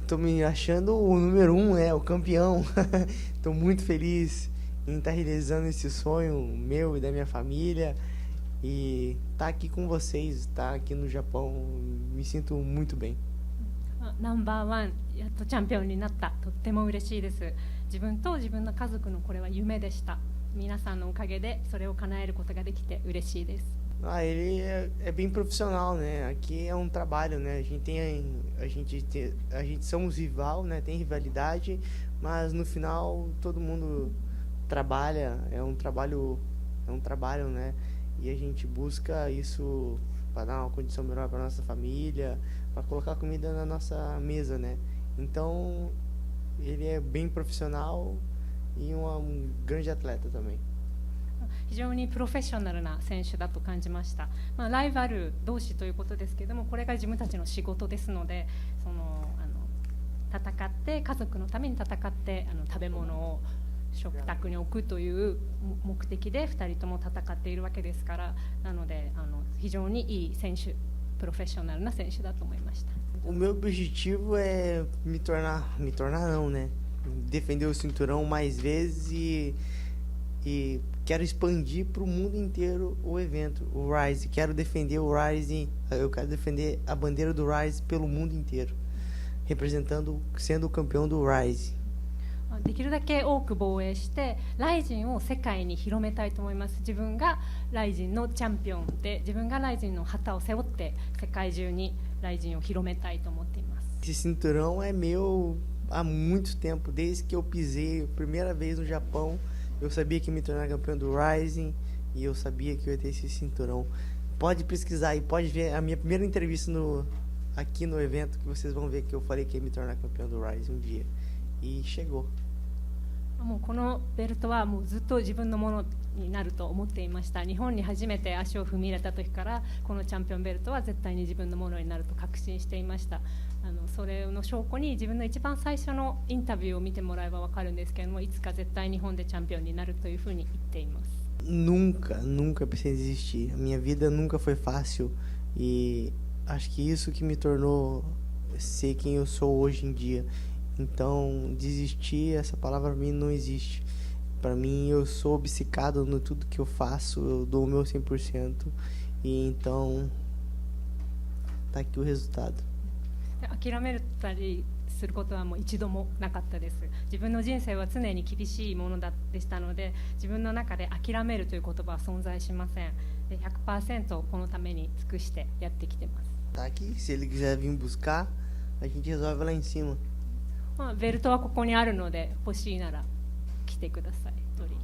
Tô me achando o número um, o campeão. Tô muito feliz em estar realizando esse sonho meu e da minha família e estar aqui com vocês, estar aqui no Japão. Me sinto muito bem. ナンバーワンやっとチャンピオンになった。とっても嬉しいです。自分と自分の家族のこれは夢でした。皆さんのおかげでそれを叶えることができて嬉しいです。Ele é bem profissional, né? Aqui é um trabalho, né? A gente somos rival, né? Tem rivalidade, mas no final todo mundo trabalha, é um trabalho, né? E a gente busca isso para dar uma condição melhor para nossa família, para colocar comida na nossa mesa, né? Então, ele é bem profissional e um grande atleta também. 非常にプロフェッショナルな選手だと感じました。ライバル同士ということですけれども、これが自分たちの仕事ですので、戦って家族のために戦って食べ物を食卓に置くという目的で2人とも戦っているわけですから、なので非常にいい選手、プロフェッショナルな選手だと思いました。O meu objetivo é me tornar não, né? Defender o cinturão mais vezes e quero expandir para o mundo inteiro o evento, o Rise. Quero defender o Rise, eu quero defender a bandeira do Rise pelo mundo inteiro, sendo o campeão do Rise. できるだけ多く防衛してライジンを世界に広めたいと思います。自分がライジンのチャンピオンで、自分がライジンの旗を背負って世界中にライジンを広めたいと思っています。 Esse cinturão é meu há muito tempo, desde que eu pisei a primeira vez no Japão. Eu sabia que ia me tornar campeão do Rising e eu sabia que eu ia ter esse cinturão. Pode pesquisar e pode ver a minha primeira entrevista aqui no evento, que vocês vão ver que eu falei que ia me tornar campeão do Rising um dia. E chegou. もうこのベルトはもうずっと自分のものになると思っていました。日本に初めて足を踏み入れた時からこのチャンピオンベルトは絶対に自分のものになると確信していました。それの証拠に自分の一番最初のインタビューを見てもらえば分かるんですけれども、いつか絶対日本でチャンピオンになるというふうに言っています。 Nunca pensei em desistir. A minha vida nunca foi fácil e acho que isso que me tornou ser quem eu sou hoje em dia. Então, desistir, essa palavra para mim não existe. Para mim, eu sou obcecado no tudo que eu faço, eu dou o meu 100%. E então, tá aqui o resultado. 諦めたりすることはもう一度もなかったです。自分の人生は常に厳しいものでしたので、自分の中で諦めるという言葉は存在しません。で 100% このために尽くしてやってきてます。 Tá aqui, se ele quiser vir buscar, a gente resolve lá em cima. ベルトはここにあるので欲しいなら来てください、取りに。